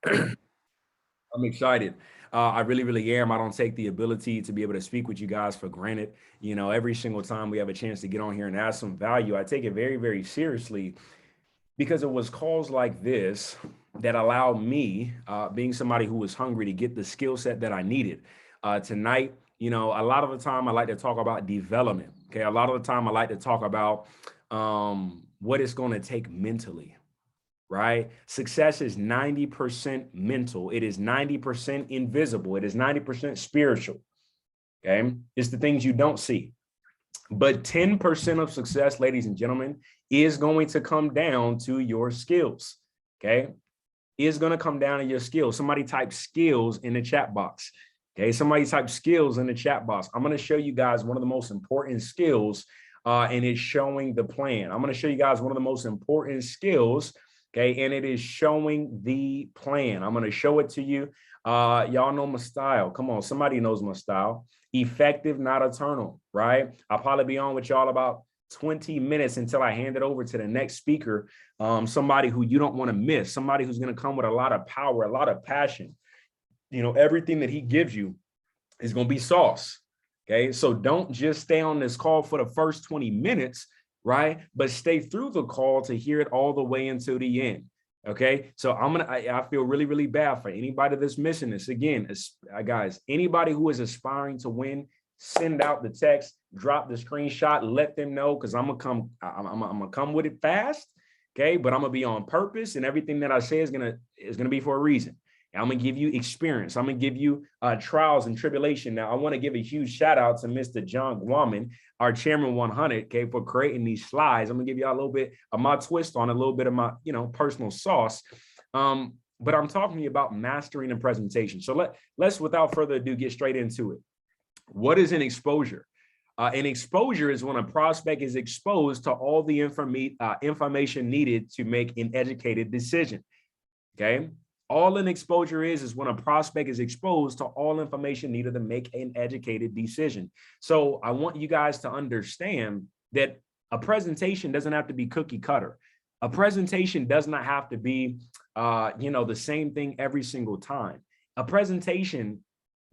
I'm excited. I really, really am. I don't take the ability to be able to speak with you guys for granted. You know, every single time we have a chance to get on here and add some value, I take it very, very seriously because it was calls like this that allowed me, being somebody who was hungry, to get the skill set that I needed. Tonight, you know, a lot of the time I like to talk about development. Okay. A lot of the time I like to talk about what it's going to take mentally, right? Success is 90% mental. It is 90% invisible. It is 90% spiritual. Okay. It's the things you don't see. But 10% of success, ladies and gentlemen, is going to come down to your skills. Okay. Is going to come down to your skills. Somebody type skills in the chat box. Okay. Somebody type skills in the chat box. I'm going to show you guys one of the most important skills, and it's showing the plan. I'm going to show you guys one of the most important skills. Okay. And it is showing the plan. I'm going to show it to you. Y'all know my style. Come on. Somebody knows my style. Effective, not eternal, right? I'll probably be on with y'all about 20 minutes until I hand it over to the next speaker. Somebody who you don't want to miss, somebody who's going to come with a lot of power, a lot of passion. You know, everything that he gives you is going to be sauce. Okay. So don't just stay on this call for the first 20 minutes, right? But stay through the call to hear it all the way until the end. Okay. So I feel really, really bad for anybody that's missing this. Again, guys, anybody who is aspiring to win, send out the text, drop the screenshot, let them know, because I'm gonna come with it fast. Okay. But I'm gonna be on purpose, and everything that I say is gonna be for a reason. I'm gonna give you experience. I'm gonna give you trials and tribulation. Now, I want to give a huge shout out to Mr. John Guaman, our chairman 100, okay, for creating these slides. I'm gonna give you a little bit of my twist on a little bit of my, personal sauce. But I'm talking to you about mastering a presentation. So let's, without further ado, get straight into it. What is an exposure? An exposure is when a prospect is exposed to all the information needed to make an educated decision. Okay. All an exposure is when a prospect is exposed to all information needed to make an educated decision. So I want you guys to understand that a presentation doesn't have to be cookie cutter. A presentation does not have to be, the same thing every single time. A presentation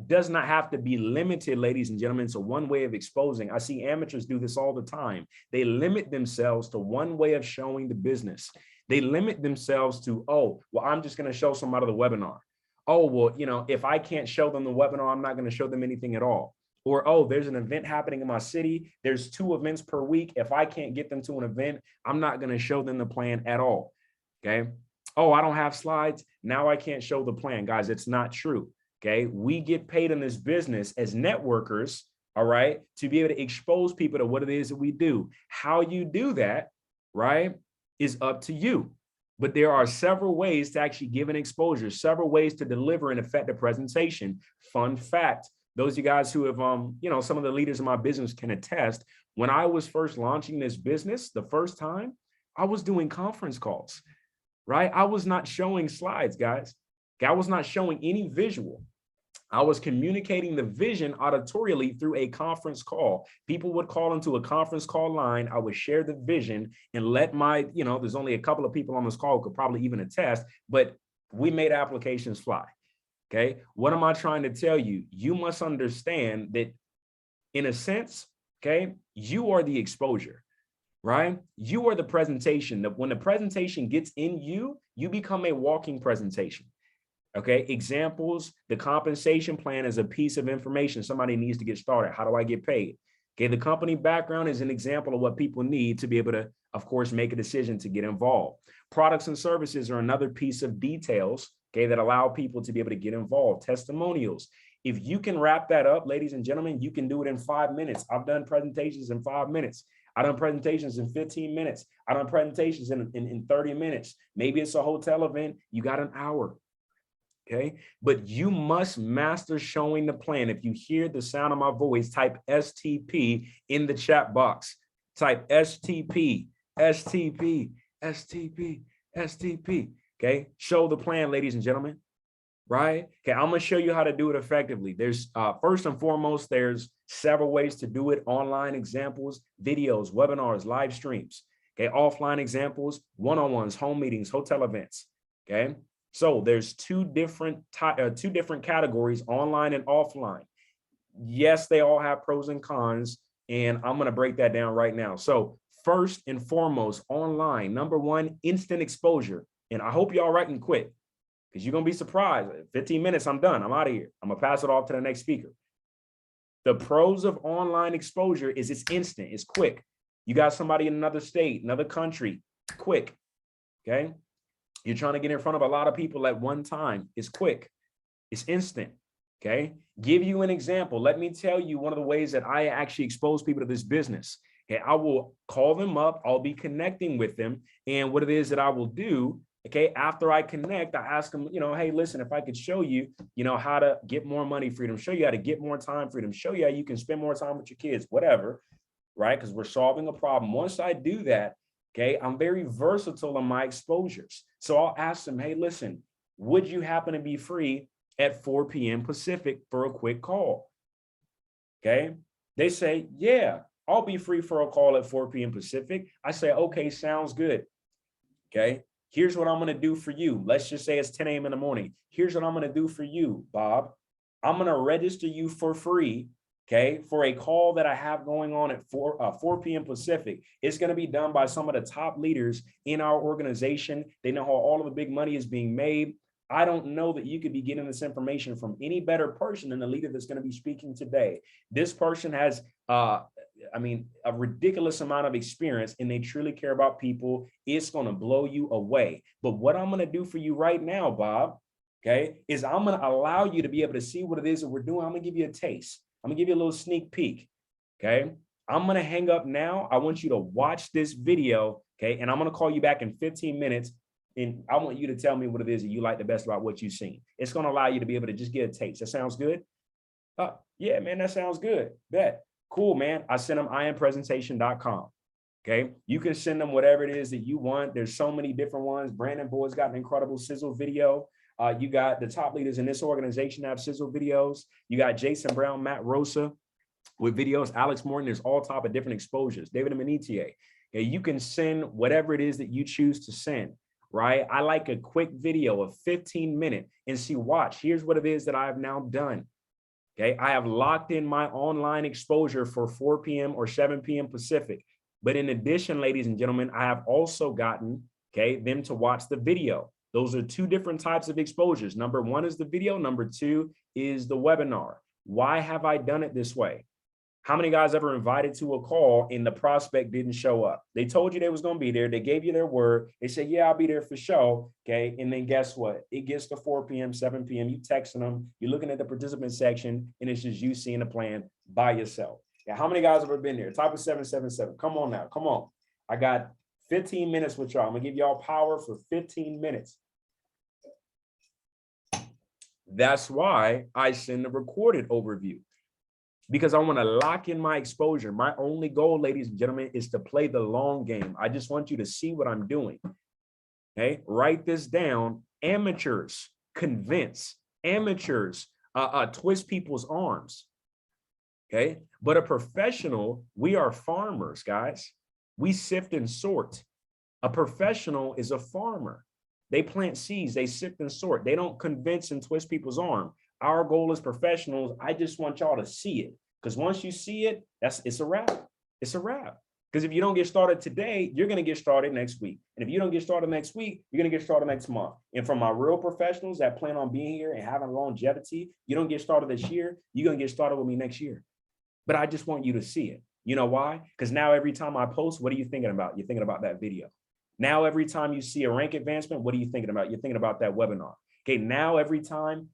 does not have to be limited, ladies and gentlemen, to one way of exposing. I see amateurs do this all the time. They limit themselves to one way of showing the business. They limit themselves to, oh, well, I'm just going to show somebody the webinar. Oh, well, if I can't show them the webinar, I'm not going to show them anything at all. Or, oh, there's an event happening in my city. There's 2 events per week. If I can't get them to an event, I'm not going to show them the plan at all. Okay. Oh, I don't have slides. Now I can't show the plan. Guys, it's not true. Okay. We get paid in this business as networkers, all right, to be able to expose people to what it is that we do. How you do that, right, is up to you. But there are several ways to actually give an exposure, several ways to deliver an effective presentation. Fun fact, those of you guys who have, some of the leaders in my business can attest, when I was first launching this business, the first time, I was doing conference calls, right? I was not showing slides, guys. I was not showing any visual. I was communicating the vision auditorially through a conference call. People would call into a conference call line. I would share the vision and let my, there's only a couple of people on this call who could probably even attest, but we made applications fly. Okay. What am I trying to tell you? You must understand that in a sense, okay, you are the exposure, right? You are the presentation. That when the presentation gets in you, you become a walking presentation. Okay, examples, the compensation plan is a piece of information somebody needs to get started. How do I get paid? Okay, the company background is an example of what people need to be able to, of course, make a decision to get involved. Products and services are another piece of details, okay, that allow people to be able to get involved. Testimonials. If you can wrap that up, ladies and gentlemen, you can do it in 5 minutes. I've done presentations in 5 minutes. I've done presentations in 15 minutes. I've done presentations in 30 minutes. Maybe it's a hotel event. You got an hour. Okay, but you must master showing the plan. If you hear the sound of my voice, type STP in the chat box. Type STP, STP, STP, STP. Okay, show the plan, ladies and gentlemen. Right? Okay, I'm going to show you how to do it effectively. There's first and foremost, there's several ways to do it. Online examples, videos, webinars, live streams. Okay, offline examples, one-on-ones, home meetings, hotel events. Okay. So there's two different categories, online and offline. Yes, they all have pros and cons, and I'm going to break that down right now. So first and foremost, online, number one, instant exposure. And I hope y'all writing quick, because you're going to be surprised. 15 minutes, I'm done. I'm out of here. I'm going to pass it off to the next speaker. The pros of online exposure is it's instant, it's quick. You got somebody in another state, another country, quick, okay? You're trying to get in front of a lot of people at one time. It's quick, it's instant, okay? Give you an example. Let me tell you one of the ways that I actually expose people to this business. Okay, I will call them up, I'll be connecting with them, and what it is that I will do, okay, after I connect, I ask them, hey, listen, if I could show you, how to get more money freedom, show you how to get more time freedom, show you how you can spend more time with your kids, whatever, right? Because we're solving a problem. Once I do that, okay, I'm very versatile in my exposures. So I'll ask them, hey, listen, would you happen to be free at 4 p.m. Pacific for a quick call? Okay, they say, yeah, I'll be free for a call at 4 p.m. Pacific. I say, okay, sounds good. Okay, here's what I'm going to do for you. Let's just say it's 10 a.m. in the morning. Here's what I'm going to do for you, Bob. I'm going to register you for free, okay, for a call that I have going on at 4 p.m. Pacific. It's going to be done by some of the top leaders in our organization. They know how all of the big money is being made. I don't know that you could be getting this information from any better person than the leader that's going to be speaking today. This person has, a ridiculous amount of experience, and they truly care about people. It's going to blow you away. But what I'm going to do for you right now, Bob, okay, is I'm going to allow you to be able to see what it is that we're doing. I'm going to give you a taste. I'm going to give you a little sneak peek, okay? I'm going to hang up now. I want you to watch this video, okay? And I'm going to call you back in 15 minutes. And I want you to tell me what it is that you like the best about what you've seen. It's going to allow you to be able to just get a taste. That sounds good? Yeah, man, that sounds good. Bet. Cool, man. I send them impresentation.com. Okay. You can send them whatever it is that you want. There's so many different ones. Brandon Boyd's got an incredible sizzle video. You got the top leaders in this organization have sizzle videos. You got Jason Brown, Matt Rosa with videos, Alex Morton. There's all type of different exposures. David Manitier. Okay, you can send whatever it is that you choose to send. Right? I like a quick video of 15 minutes and see, watch, here's what it is that I have now done. Okay. I have locked in my online exposure for 4 p.m. or 7 p.m. Pacific. But in addition, ladies and gentlemen, I have also gotten, okay, them to watch the video. Those are two different types of exposures. Number one is the video. Number two is the webinar. Why have I done it this way? How many guys ever invited to a call and the prospect didn't show up? They told you they was going to be there. They gave you their word. They said, yeah, I'll be there for sure. Okay. And then guess what? It gets to 4 p.m., 7 p.m. You texting them, you're looking at the participant section, and it's just you seeing the plan by yourself. Yeah. How many guys have ever been there? Type of 777. Come on now. Come on. I got 15 minutes with y'all. I'm going to give y'all power for 15 minutes. That's why I send a recorded overview. Because I want to lock in my exposure. My only goal, ladies and gentlemen, is to play the long game. I just want you to see what I'm doing. Okay, write this down. Amateurs convince. Amateurs twist people's arms. Okay, but a professional, we are farmers, guys. We sift and sort. A professional is a farmer. They plant seeds, they sift and sort. They don't convince and twist people's arm. Our goal as professionals, I just want y'all to see it. Because once you see it, it's a wrap. It's a wrap. Because if you don't get started today, you're going to get started next week. And if you don't get started next week, you're going to get started next month. And from my real professionals that plan on being here and having longevity, you don't get started this year, you're going to get started with me next year. But I just want you to see it. You know why? Because now every time I post, what are you thinking about? You're thinking about that video. Now, every time you see a rank advancement, what are you thinking about? You're thinking about that webinar. Okay, now every time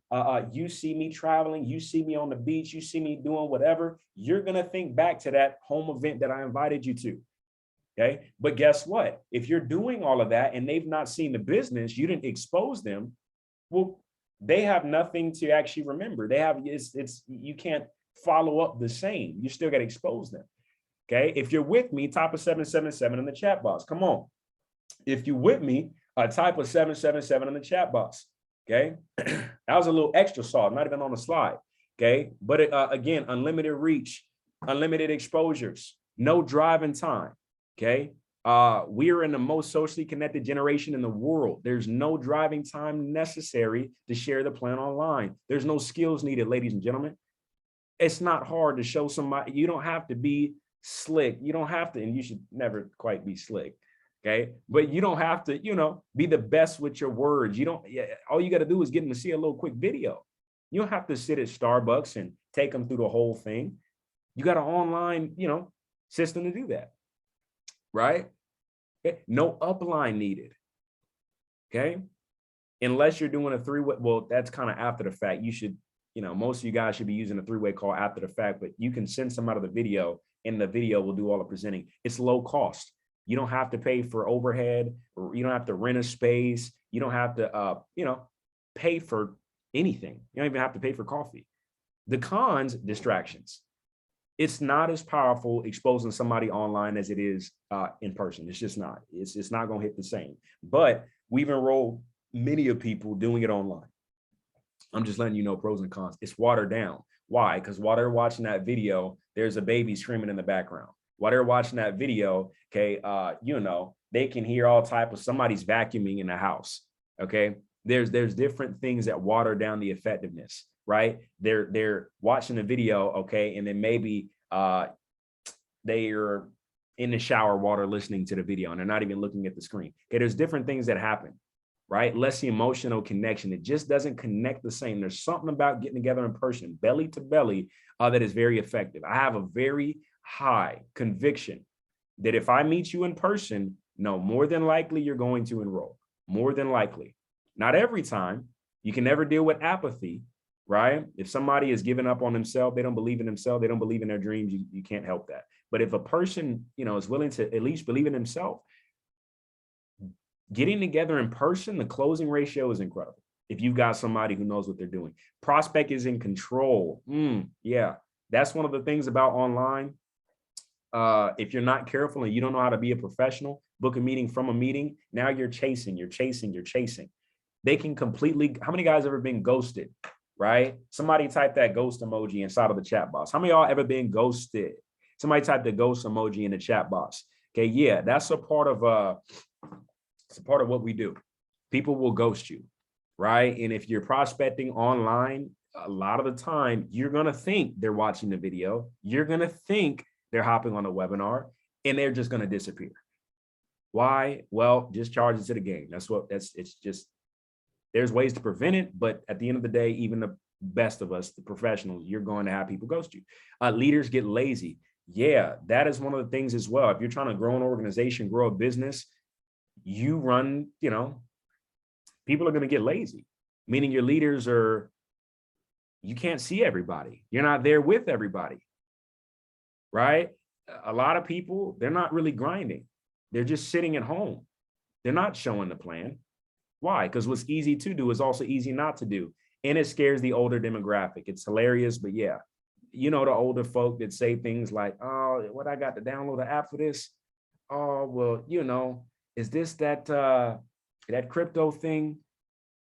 you see me traveling, you see me on the beach, you see me doing whatever, you're going to think back to that home event that I invited you to. Okay, but guess what? If you're doing all of that and they've not seen the business, you didn't expose them, well, they have nothing to actually remember. They have, you can't follow up the same. You still got to expose them. Okay, if you're with me, type a 777 in the chat box. Come on. If you're with me, type a 777 in the chat box. Okay, that was a little extra sauce, not even on the slide. Okay, but again, unlimited reach, unlimited exposures, no driving time. Okay, We are in the most socially connected generation in the world. There's no driving time necessary to share the plan online. There's no skills needed, ladies and gentlemen. It's not hard to show somebody. You don't have to be slick. You don't have to, and you should never quite be slick. Okay. But you don't have to, be the best with your words. You don't, all you got to do is get them to see a little quick video. You don't have to sit at Starbucks and take them through the whole thing. You got an online, system to do that. Right? Okay. No upline needed. Okay. Unless you're doing a three-way, well, that's kind of after the fact. You should, most of you guys should be using a three-way call after the fact, but you can send some out of the video and the video will do all the presenting. It's low cost. You don't have to pay for overhead, or you don't have to rent a space. You don't have to, pay for anything. You don't even have to pay for coffee. The cons, distractions. It's not as powerful exposing somebody online as it is in person. It's just not. It's not going to hit the same. But we've enrolled many of people doing it online. I'm just letting you know pros and cons. It's watered down. Why? Because while they're watching that video, there's a baby screaming in the background. While they're watching that video, okay, they can hear all type of somebody's vacuuming in the house. Okay, there's different things that water down the effectiveness. Right? They're watching the video, okay, and then maybe they are in the shower water listening to the video and they're not even looking at the screen. Okay, there's different things that happen, right? Less emotional connection. It just doesn't connect the same. There's something about getting together in person, belly to belly, that is very effective. I have a very high conviction that if I meet you in person, no, more than likely you're going to enroll. More than likely. Not every time. You can never deal with apathy. Right? If somebody is giving up on themselves, they don't believe in themselves, they don't believe in their dreams, you can't help that. But if a person, is willing to at least believe in himself, getting together in person, the closing ratio is incredible. If you've got somebody who knows what they're doing. Prospect is in control. Yeah, that's one of the things about online. If you're not careful and you don't know how to be a professional, book a meeting from a meeting, now you're chasing. They can completely, how many guys ever been ghosted? Right? Somebody type that ghost emoji inside of the chat box. How many of y'all ever been ghosted? Somebody type the ghost emoji in the chat box. Okay, yeah, that's a part of what we do. People will ghost you, right? And if you're prospecting online, a lot of the time you're gonna think they're watching the video, you're gonna think they're hopping on a webinar, and they're just gonna disappear. Why? Well, just charge it to the game. It's just. There's ways to prevent it, but at the end of the day, even the best of us, the professionals, you're going to have people ghost you. Leaders get lazy. Yeah, that is one of the things as well. If you're trying to grow an organization, grow a business, you run, people are going to get lazy, meaning your leaders you can't see everybody. You're not there with everybody, right? A lot of people, they're not really grinding. They're just sitting at home. They're not showing the plan. Why? Because what's easy to do is also easy not to do. And it scares the older demographic. It's hilarious, but yeah, the older folk that say things like, oh, what, I got to download the app for this? Oh, well, is this that crypto thing?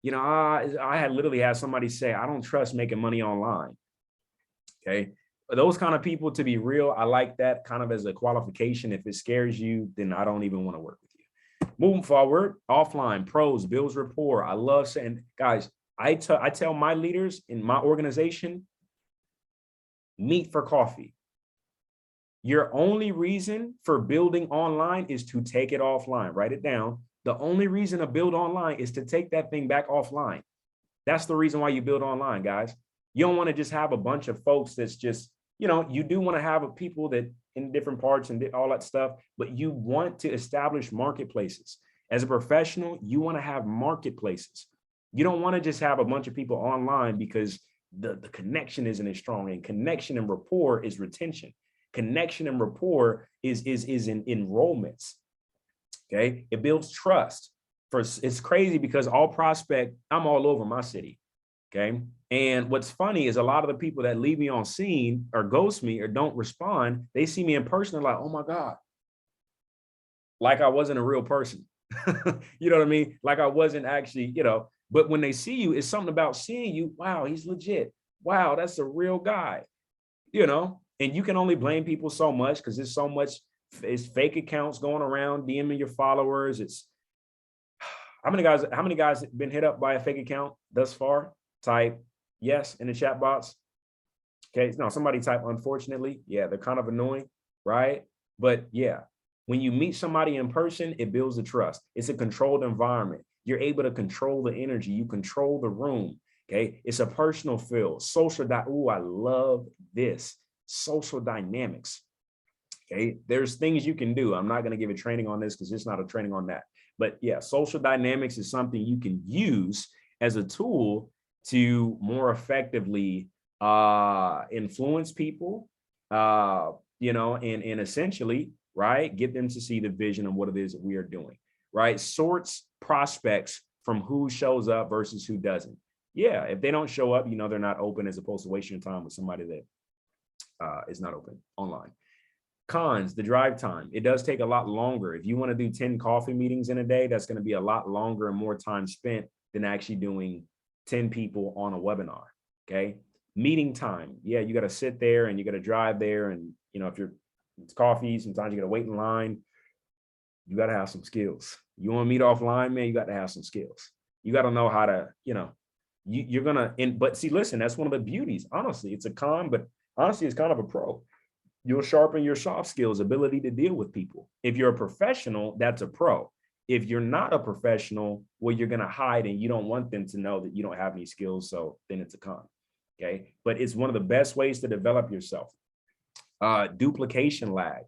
I had literally had somebody say, I don't trust making money online. Okay. Those kind of people, to be real, I like that kind of as a qualification. If it scares you, then I don't even want to work with you. Moving forward, offline, pros, builds rapport. I love saying, guys, I tell my leaders in my organization, meet for coffee. Your only reason for building online is to take it offline. Write it down. The only reason to build online is to take that thing back offline. That's the reason why you build online, guys. You don't want to just have a bunch of folks that's just, you do want to have people that in different parts and all that stuff, but you want to establish marketplaces. As a professional, you want to have marketplaces. You don't want to just have a bunch of people online because the connection isn't as strong, and connection and rapport is retention. Connection and rapport is in enrollments. Okay. It builds trust. It's crazy because I'm all over my city. Okay. And what's funny is a lot of the people that leave me on scene or ghost me or don't respond, they see me in person. They're like, oh my God. Like I wasn't a real person. You know what I mean? Like I wasn't actually, but when they see you, it's something about seeing you. Wow, he's legit. Wow, that's a real guy, and you can only blame people so much because there's so much It's fake accounts going around, DMing your followers. It's how many guys been hit up by a fake account thus far? Type yes in the chat box. Okay, no, somebody type unfortunately. Yeah, they're kind of annoying, right? But yeah, when you meet somebody in person, it builds the trust. It's a controlled environment. You're able to control the energy. You control the room. Okay, it's a personal feel. Oh, I love this. Social dynamics. Okay, there's things you can do. I'm not going to give a training on this because it's not a training on that. But yeah, social dynamics is something you can use as a tool to more effectively influence people, and essentially, right, get them to see the vision of what it is that we are doing, right? Sorts prospects from who shows up versus who doesn't. Yeah, if they don't show up, they're not open, as opposed to wasting your time with somebody that is not open online. Cons, the drive time. It does take a lot longer. If you want to do 10 coffee meetings in a day, that's going to be a lot longer and more time spent than actually doing 10 people on a webinar. Okay. Meeting time. Yeah, you got to sit there and you got to drive there. And, if it's coffee, sometimes you got to wait in line. You got to have some skills. You want to meet offline, man, you got to have some skills. You got to know how to, you're going to, but see, listen, that's one of the beauties. Honestly, it's a con, but honestly, it's kind of a pro. You'll sharpen your soft skills, ability to deal with people. If you're a professional, that's a pro. If you're not a professional, well, you're going to hide and you don't want them to know that you don't have any skills. So then it's a con. Okay. But it's one of the best ways to develop yourself. Duplication lag.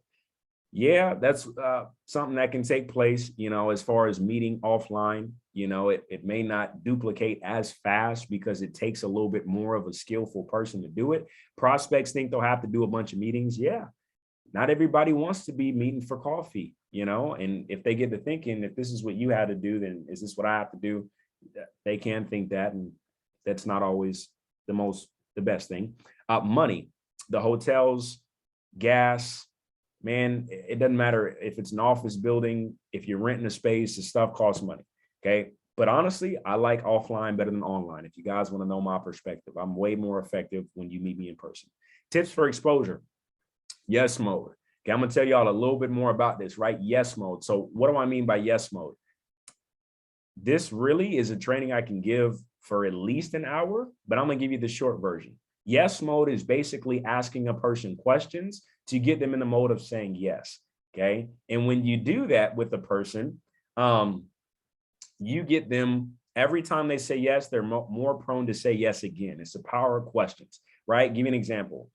Yeah, that's something that can take place, as far as meeting offline. It may not duplicate as fast because it takes a little bit more of a skillful person to do it. Prospects think they'll have to do a bunch of meetings. Yeah, not everybody wants to be meeting for coffee, and if they get to thinking, if this is what you had to do, then is this what I have to do? They can think that, and that's not always the best thing. Money, the hotels, gas, man, it doesn't matter if it's an office building, if you're renting a space, the stuff costs money. Okay. But honestly, I like offline better than online. If you guys want to know my perspective, I'm way more effective when you meet me in person. Tips for exposure. Yes mode. Okay. I'm going to tell y'all a little bit more about this, right? Yes mode. So what do I mean by yes mode? This really is a training I can give for at least an hour, but I'm going to give you the short version. Yes mode is basically asking a person questions to get them in the mode of saying yes. Okay. And when you do that with a person, you get them every time they say yes, they're more prone to say yes again. It's the power of questions, right? Give me an example.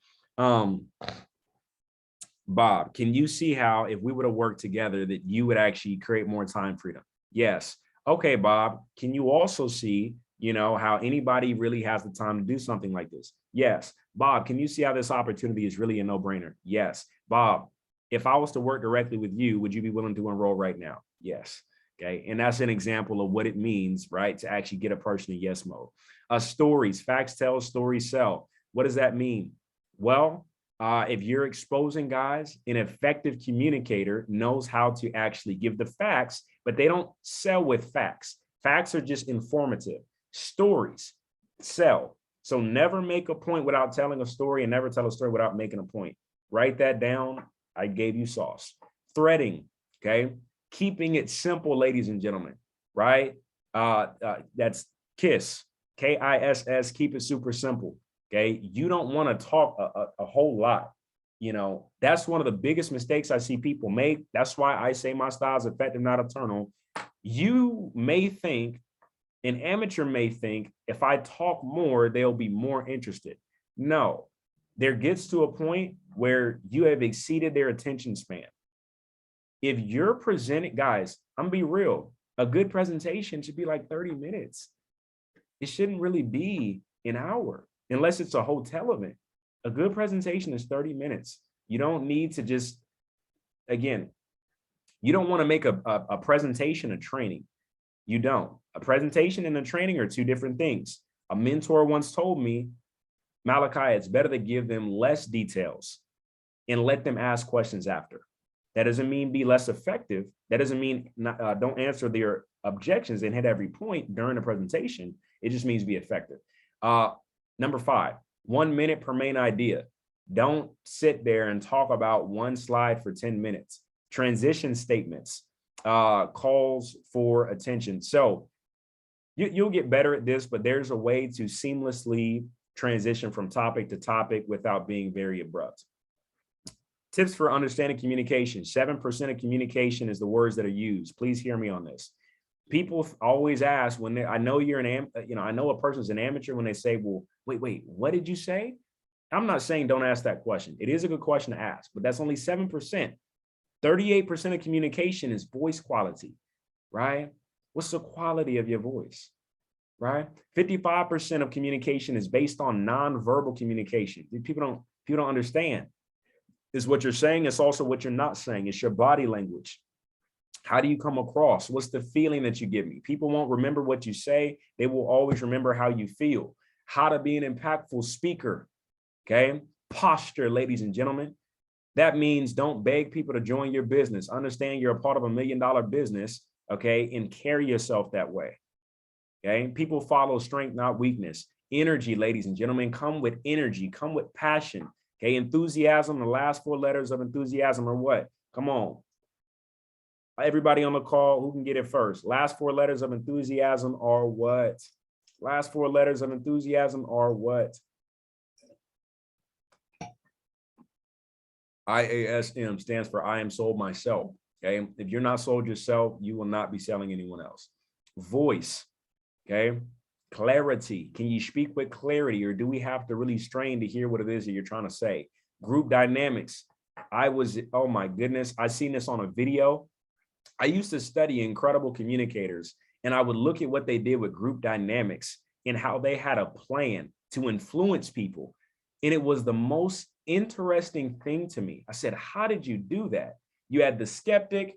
Bob, can you see how if we would have worked together that you would actually create more time freedom? Yes. Okay, Bob, can you also see how anybody really has the time to do something like this? Yes. Bob, can you see how this opportunity is really a no-brainer? Yes. Bob, if I was to work directly with you, would you be willing to enroll right now? Yes. Okay. And that's an example of what it means, right, to actually get a person in yes mode. Stories, facts tell, stories sell. What does that mean? Well, if you're exposing guys, an effective communicator knows how to actually give the facts, but they don't sell with facts. Facts are just informative. Stories sell. So never make a point without telling a story, and never tell a story without making a point. Write that down. I gave you sauce. Threading, okay? Keeping it simple, ladies and gentlemen, right? That's KISS, KISS, keep it super simple, okay? You don't want to talk a whole lot. That's one of the biggest mistakes I see people make. That's why I say my style is effective, not eternal. You may think, an amateur may think, if I talk more, they'll be more interested. No, there gets to a point where you have exceeded their attention span. If you're presenting, guys, I'm gonna be real, a good presentation should be like 30 minutes. It shouldn't really be an hour unless it's a hotel event. A good presentation is 30 minutes. You don't need to just, again, you don't want to make a presentation a training. You don't. A presentation and a training are two different things. A mentor once told me, Malachi, it's better to give them less details and let them ask questions after. That doesn't mean be less effective. That doesn't mean don't answer their objections and hit every point during the presentation. It just means be effective. Number 5, 1 minute per main idea. Don't sit there and talk about one slide for 10 minutes. Transition statements, calls for attention. So you'll get better at this, but there's a way to seamlessly transition from topic to topic without being very abrupt. Tips for understanding communication. 7% of communication is the words that are used. Please hear me on this. People always ask when I know you're I know a person's an amateur when they say, well, wait, what did you say? I'm not saying don't ask that question. It is a good question to ask, but that's only 7%. 38% of communication is voice quality, right? What's the quality of your voice, right? 55% of communication is based on nonverbal communication. People don't understand. Is what you're saying. It's also what you're not saying. It's your body language. How do you come across? What's the feeling that you give me? People won't remember what you say. They will always remember how you feel. How to be an impactful speaker. Okay. Posture, ladies and gentlemen. That means don't beg people to join your business. Understand you're a part of $1 million business. Okay. And carry yourself that way. Okay. People follow strength, not weakness. Energy, ladies and gentlemen, come with energy, come with passion. Okay, enthusiasm, the last 4 letters of enthusiasm are what? Come on. Everybody on the call, who can get it first? Last 4 letters of enthusiasm are what? Last 4 letters of enthusiasm are what? IASM stands for I am sold myself. Okay, if you're not sold yourself, you will not be selling anyone else. Voice, okay? Clarity. Can you speak with clarity, or do we have to really strain to hear what it is that you're trying to say? Group dynamics. Oh my goodness, I seen this on a video. I used to study incredible communicators, and I would look at what they did with group dynamics and how they had a plan to influence people. And it was the most interesting thing to me. I said, how did you do that? You had the skeptic,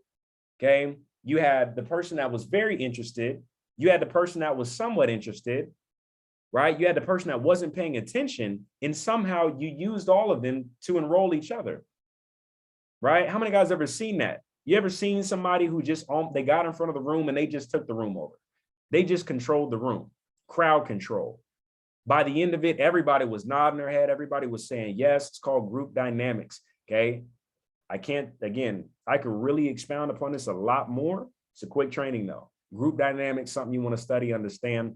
okay? You had the person that was very interested. You had the person that was somewhat interested, right? You had the person that wasn't paying attention, and somehow you used all of them to enroll each other, right? How many guys ever seen that? You ever seen somebody who just, they got in front of the room and they just took the room over? They just controlled the room, crowd control. By the end of it, everybody was nodding their head. Everybody was saying, yes, it's called group dynamics, okay? I could really expound upon this a lot more. It's a quick training though. Group dynamics, something you want to study, understand.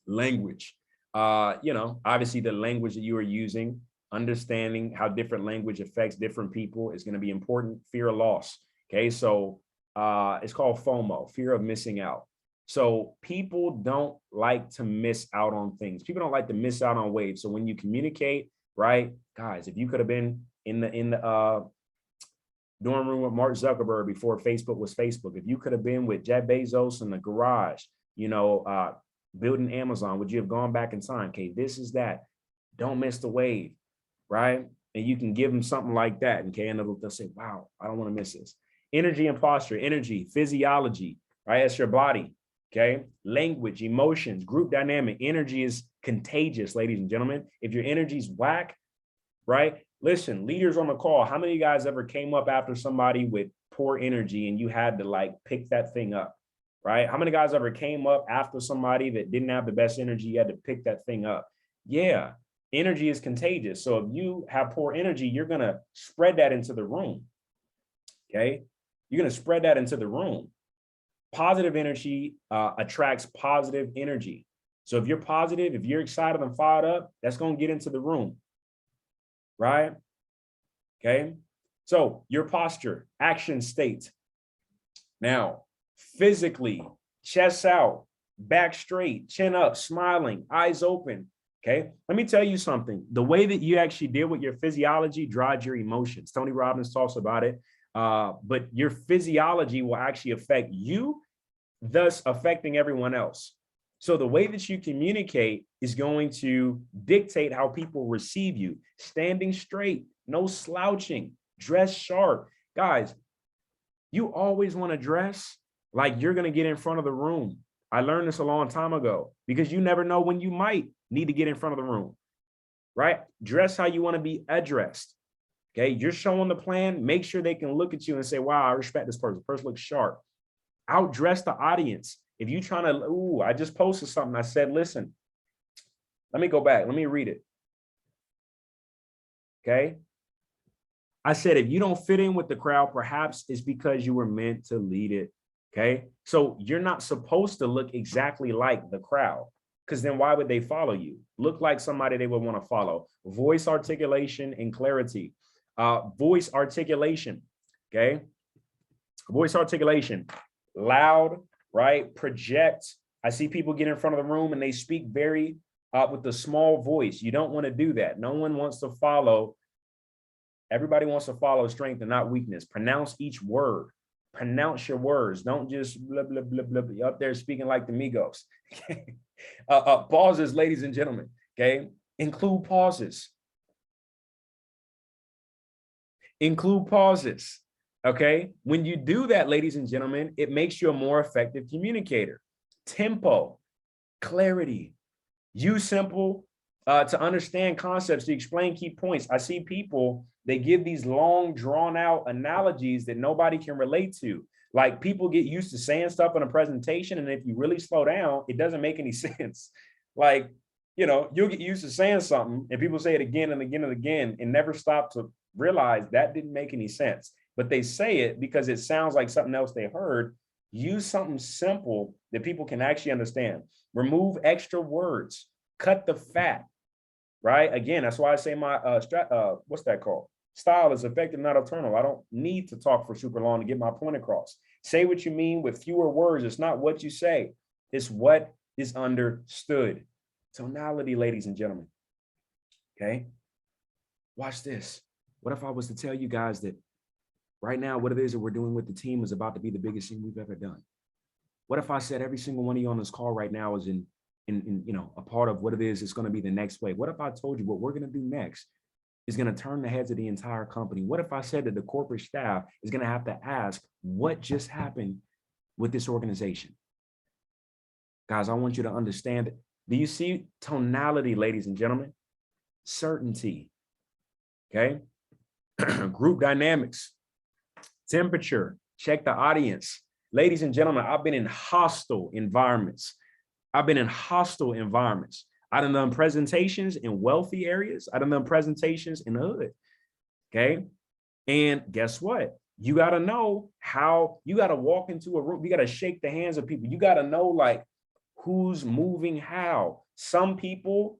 Language, obviously the language that you are using, understanding how different language affects different people is going to be important. Fear of loss. Okay. So it's called FOMO, fear of missing out. So people don't like to miss out on things. People don't like to miss out on waves. So when you communicate, right, guys, if you could have been in the dorm room with Mark Zuckerberg before Facebook was Facebook, if you could have been with Jeff Bezos in the garage, building Amazon, would you have gone back in time? Okay, this is that. Don't miss the wave, right? And you can give them something like that, okay? And they'll say, wow, I don't want to miss this. Energy and posture, energy, physiology, right? That's your body, okay? Language, emotions, group dynamic. Energy is contagious, ladies and gentlemen. If your energy's whack, right? Listen, leaders on the call, how many of you guys ever came up after somebody with poor energy and you had to pick that thing up, right? How many guys ever came up after somebody that didn't have the best energy, you had to pick that thing up? Yeah, energy is contagious. So if you have poor energy, you're going to spread that into the room, okay? You're going to spread that into the room. Positive energy attracts positive energy. So if you're positive, if you're excited and fired up, that's going to get into the room. Right? Okay. So your posture, action state. Now, physically, chest out, back straight, chin up, smiling, eyes open. Okay. Let me tell you something. The way that you actually deal with your physiology drives your emotions. Tony Robbins talks about it. But your physiology will actually affect you, thus affecting everyone else. So the way that you communicate is going to dictate how people receive you. Standing straight, no slouching, dress sharp. Guys, you always want to dress like you're going to get in front of the room. I learned this a long time ago because you never know when you might need to get in front of the room, right? Dress how you want to be addressed. Okay, you're showing the plan. Make sure they can look at you and say, wow, I respect this person. The person looks sharp. Outdress the audience. If you're trying to, I just posted something. I said, listen, let me go back. Let me read it. Okay. I said, if you don't fit in with the crowd, perhaps it's because you were meant to lead it. Okay. So you're not supposed to look exactly like the crowd, because then why would they follow you? Look like somebody they would want to follow. Voice articulation and clarity. Voice articulation. Okay. Voice articulation. Loud, right? Project. I see people get in front of the room and they speak very with a small voice. You don't want to do that. No one wants to follow. Everybody wants to follow strength and not weakness. Pronounce each word. Pronounce your words. Don't just blah, blah, blah, blah, blah, up there speaking like the Migos. Pauses, ladies and gentlemen. Okay. Include pauses. Include pauses. Okay. When you do that, ladies and gentlemen, it makes you a more effective communicator. Tempo, clarity. Use simple to understand concepts, to explain key points. I see people, they give these long, drawn out analogies that nobody can relate to. Like, people get used to saying stuff in a presentation, and if you really slow down, it doesn't make any sense. Like, you'll get used to saying something, and people say it again and again and again, and never stop to realize that didn't make any sense. But they say it because it sounds like something else they heard. Use something simple that people can actually understand. Remove extra words. Cut the fat. Right? Again, that's why I say my what's that called? Style is effective, not eternal. I don't need to talk for super long to get my point across. Say what you mean with fewer words. It's not what you say. It's what is understood. Tonality, ladies and gentlemen. Okay. Watch this. What if I was to tell you guys that right now, what it is that we're doing with the team is about to be the biggest thing we've ever done? What if I said every single one of you on this call right now is in a part of what it is, it's going to be the next wave? What if I told you what we're going to do next is going to turn the heads of the entire company? What if I said that the corporate staff is going to have to ask, what just happened with this organization? Guys, I want you to understand it. Do you see tonality, ladies and gentlemen? Certainty. Okay. Group dynamics, temperature, check the audience. Ladies and gentlemen, I've been in hostile environments. I done presentations in wealthy areas. I done presentations in the hood. Okay. And guess what? You got to know how you got to walk into a room. You got to shake the hands of people. You got to know, like, who's moving how. Some people,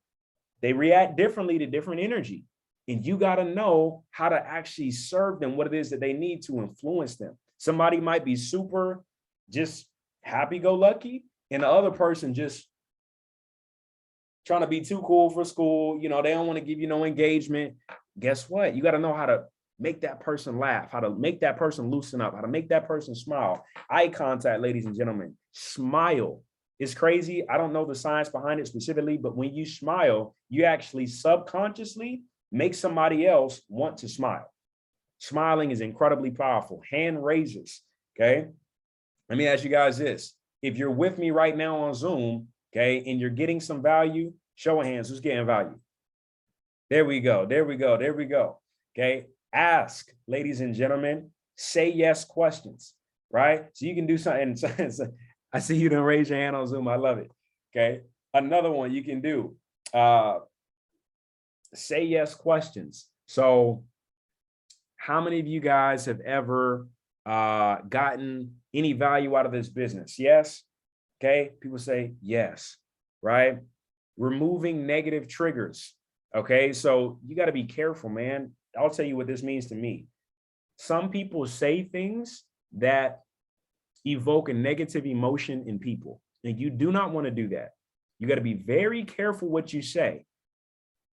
they react differently to different energy. And you got to know how to actually serve them what it is that they need to influence them. Somebody might be super just happy-go-lucky, and the other person just trying to be too cool for school. They don't want to give you no engagement. Guess what? You got to know how to make that person laugh, how to make that person loosen up, how to make that person smile. Eye contact, ladies and gentlemen. Smile. It's crazy. I don't know the science behind it specifically, but when you smile, you actually subconsciously make somebody else want to smile. Smiling is incredibly powerful. Hand raises. Okay. Let me ask you guys this. If you're with me right now on Zoom, okay, and you're getting some value, show of hands, who's getting value? There we go. Okay. Ask, ladies and gentlemen, say yes questions, right? So you can do something. I see you done raise your hand on Zoom. I love it. Okay. Another one you can do, say yes questions. So how many of you guys have ever gotten any value out of this business? Yes. Okay. People say yes, right? Removing negative triggers. Okay. So you got to be careful, man. I'll tell you what this means to me. Some people say things that evoke a negative emotion in people, and you do not want to do that. You got to be very careful what you say.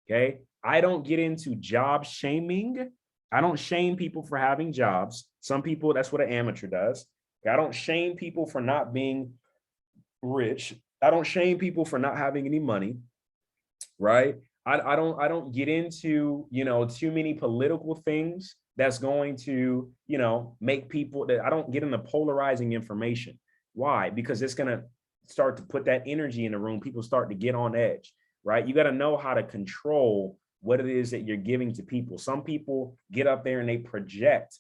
Okay. I don't get into job shaming. I don't shame people for having jobs. Some people, that's what an amateur does. I don't shame people for not being rich. I don't shame people for not having any money. Right. I don't get into, too many political things that's going to, make people that I don't get into polarizing information. Why? Because it's going to start to put that energy in the room. People start to get on edge, right? You got to know how to control what it is that you're giving to people. Some people get up there and they project,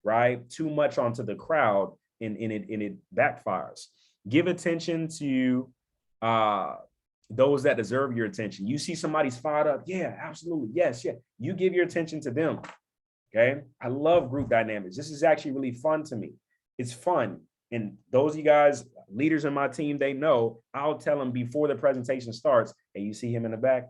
right, too much onto the crowd, and it backfires. Give attention to those that deserve your attention. You see somebody's fired up. Yeah, absolutely. Yes. Yeah. You give your attention to them. Okay. I love group dynamics. This is actually really fun to me. It's fun. And those of you guys, leaders in my team, they know I'll tell them before the presentation starts, hey, you see him in the back?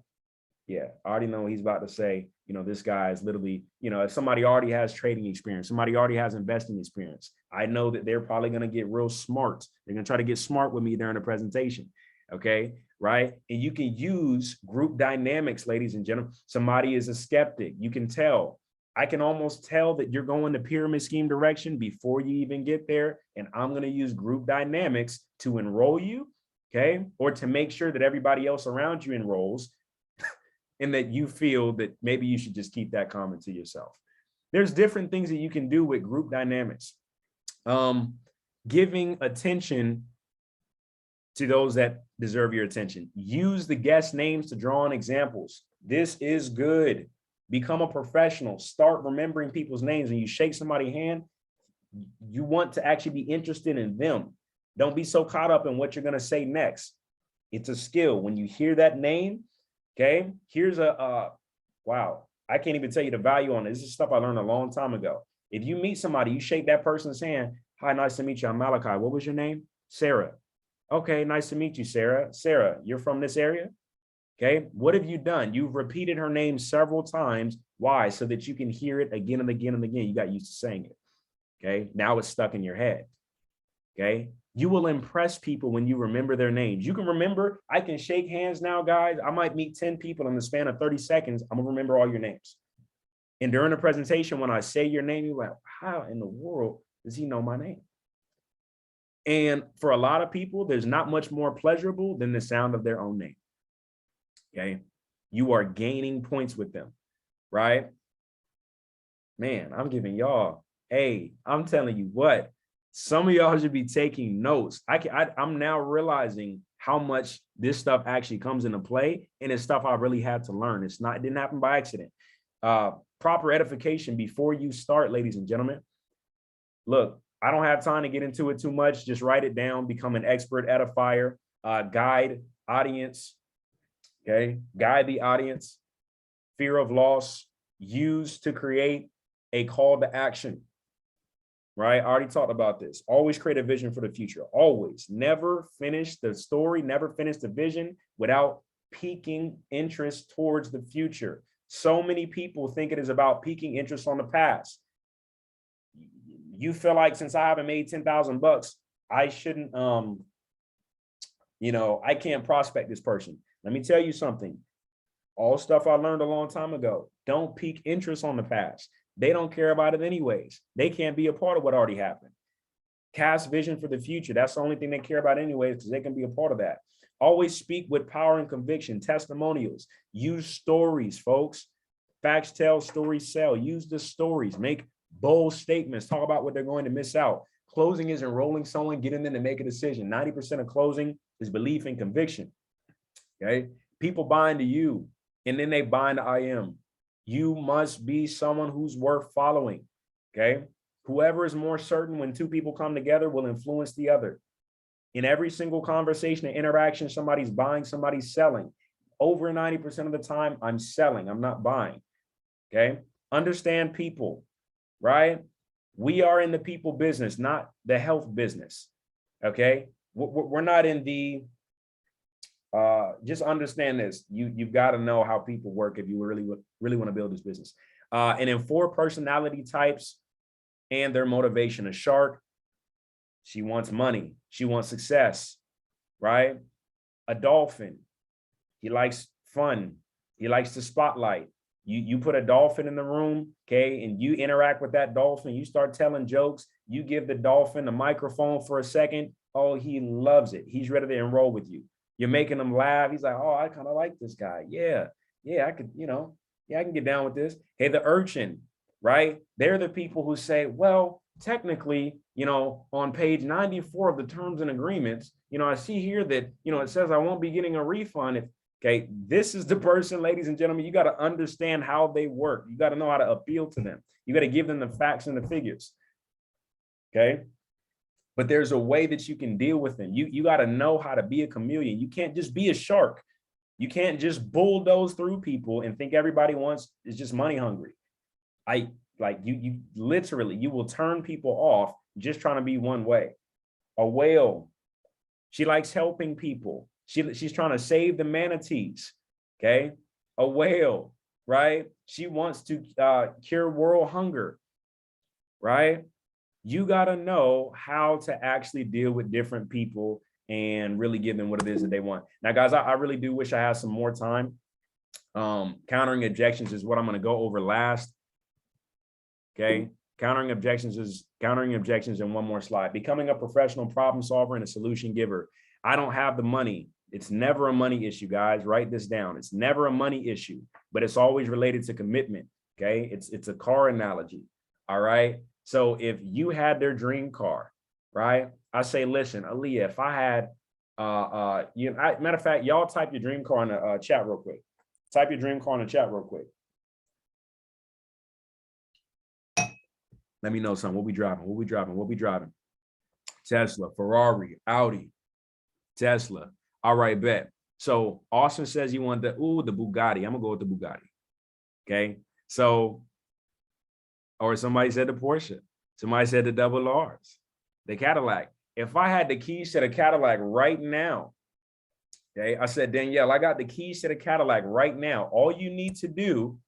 Yeah, I already know what he's about to say. You know, this guy is literally, you know, if somebody already has trading experience, somebody already has investing experience, I know that they're probably going to get real smart. They're going to try to get smart with me during the presentation. Okay. Right. And you can use group dynamics, ladies and gentlemen. Somebody is a skeptic. You can tell. I can almost tell that you're going the pyramid scheme direction before you even get there. And I'm going to use group dynamics to enroll you. Okay. Or to make sure that everybody else around you enrolls, and that you feel that maybe you should just keep that comment to yourself. There's different things that you can do with group dynamics. Giving attention to those that deserve your attention. Use the guest names to draw on examples. This is good. Become a professional. Start remembering people's names. When you shake somebody's hand, you want to actually be interested in them. Don't be so caught up in what you're going to say next. It's a skill. When you hear that name, okay, here's wow, I can't even tell you the value on it. This is stuff I learned a long time ago. If you meet somebody, you shake that person's hand. Hi, nice to meet you. I'm Malachi. What was your name? Sarah. Okay, nice to meet you, Sarah. Sarah, you're from this area? Okay, what have you done? You've repeated her name several times. Why? So that you can hear it again and again and again. You got used to saying it. Okay, now it's stuck in your head. Okay, you will impress people when you remember their names. You can remember, I can shake hands now, guys. I might meet 10 people in the span of 30 seconds. I'm gonna remember all your names. And during the presentation, when I say your name, you're like, how in the world does he know my name? And for a lot of people, there's not much more pleasurable than the sound of their own name. Okay, you are gaining points with them, right? Man, I'm giving y'all, hey, I'm telling you what, some of y'all should be taking notes. I'm now realizing how much this stuff actually comes into play, and it's stuff I really had to learn. It didn't happen by accident. Proper edification before you start, ladies and gentlemen. Look, I don't have time to get into it too much. Just write it down, become an expert edifier, guide audience, okay? Guide the audience, fear of loss, use to create a call to action, right? I already talked about this. Always create a vision for the future. Always. Never finish the story, never finish the vision without piquing interest towards the future. So many people think it is about piquing interest on the past. You feel like since I haven't made 10,000 bucks, I shouldn't, I can't prospect this person. Let me tell you something. All stuff I learned a long time ago. Don't pique interest on the past. They don't care about it anyways. They can't be a part of what already happened. Cast vision for the future. That's the only thing they care about anyways, because they can be a part of that. Always speak with power and conviction. Testimonials. Use stories, folks. Facts tell, stories sell. Use the stories. Make bold statements. Talk about what they're going to miss out. Closing is enrolling someone, getting them to make a decision. 90% of closing is belief and conviction. Okay. People buy into you, and then they buy into I am. You must be someone who's worth following. Okay. Whoever is more certain when two people come together will influence the other. In every single conversation and interaction, somebody's buying, somebody's selling. Over 90% of the time, I'm selling, I'm not buying. Okay. Understand people, right? We are in the people business, not the health business. Okay. We're not in the, just understand this. You've got to know how people work if you really want to build this business. And in 4 personality types and their motivation. A shark, she wants money. She wants success, right? A dolphin, he likes fun. He likes the spotlight. You put a dolphin in the room, okay, and you interact with that dolphin. You start telling jokes. You give the dolphin the microphone for a second. Oh, he loves it. He's ready to enroll with you. You're making him laugh. He's like, oh, I kind of like this guy. Yeah, I could, I can get down with this. Hey, the urchin, right? They're the people who say, well, technically, on page 94 of the terms and agreements, I see here that, it says I won't be getting a refund if, okay, this is the person, ladies and gentlemen, you got to understand how they work. You got to know how to appeal to them. You got to give them the facts and the figures. Okay. But there's a way that you can deal with them. You got to know how to be a chameleon. You can't just be a shark. You can't just bulldoze through people and think everybody wants is just money hungry. You literally, you will turn people off just trying to be one way. A whale, she likes helping people. She's trying to save the manatees. Okay. A whale, right? She wants to cure world hunger, right? You got to know how to actually deal with different people and really give them what it is that they want. Now, guys, I really do wish I had some more time. Countering objections is what I'm going to go over last. Okay. Countering objections in one more slide. Becoming a professional problem solver and a solution giver. I don't have the money. It's never a money issue, guys. Write this down. It's never a money issue, but it's always related to commitment. Okay. It's a car analogy. All right. So if you had their dream car, right? I say, listen, Aaliyah, if I had, matter of fact, y'all type your dream car in the chat real quick. Type your dream car in the chat real quick. Let me know something. What we driving? Tesla, Ferrari, Audi, Tesla. All right, bet. So Austin says he wanted the Bugatti. I'm gonna go with the Bugatti. Okay. So, or somebody said the Porsche. Somebody said the double R's, the Cadillac. If I had the keys to the Cadillac right now, okay, I said, Danielle, I got the keys to the Cadillac right now. All you need to do,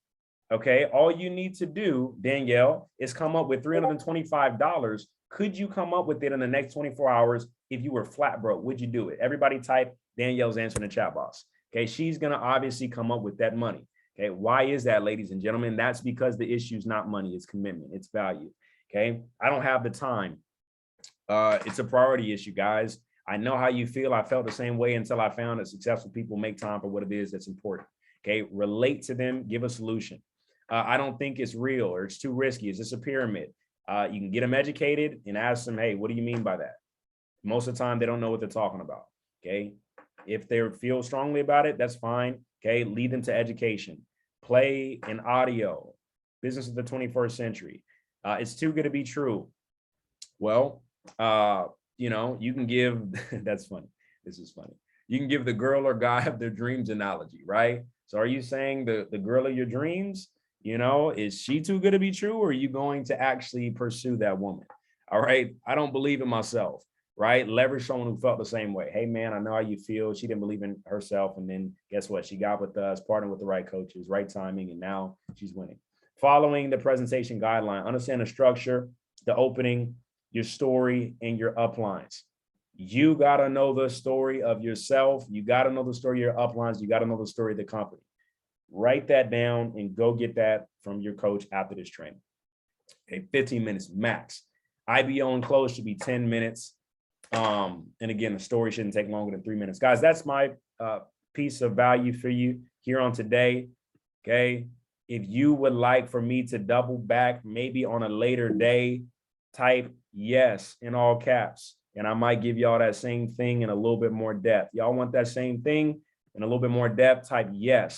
Danielle, is come up with $325. Could you come up with it in the next 24 hours if you were flat broke? Would you do it? Everybody type Danielle's answer in the chat box. Okay, she's going to obviously come up with that money. Okay, why is that, ladies and gentlemen? That's because the issue is not money, it's commitment, it's value. Okay, I don't have the time. It's a priority issue, guys. I know how you feel. I felt the same way until I found that successful people make time for what it is that's important. Okay, relate to them, give a solution. I don't think it's real or it's too risky. Is this a pyramid? You can get them educated and ask them, hey, what do you mean by that? Most of the time, they don't know what they're talking about. Okay, if they feel strongly about it, that's fine. Okay, lead them to education, play and audio, business of the 21st century. It's too good to be true. Well, you can give, that's funny. This is funny. You can give the girl or guy of their dreams analogy, right? So are you saying the girl of your dreams, is she too good to be true? Or are you going to actually pursue that woman? All right. I don't believe in myself, right? Leverage someone who felt the same way. Hey man, I know how you feel. She didn't believe in herself. And then guess what? She got with us, partnered with the right coaches, right timing. And now she's winning. Following the presentation guideline, understand the structure, the opening, your story, and your uplines. You got to know the story of yourself. You got to know the story of your uplines. You got to know the story of the company. Write that down and go get that from your coach after this training. Okay, 15 minutes max. IBO and close should be 10 minutes. And again, the story shouldn't take longer than 3 minutes. Guys, that's my piece of value for you here on today. Okay. If you would like for me to double back, maybe on a later day, type yes in all caps. And I might give y'all that same thing in a little bit more depth. Y'all want that same thing in a little bit more depth, type yes.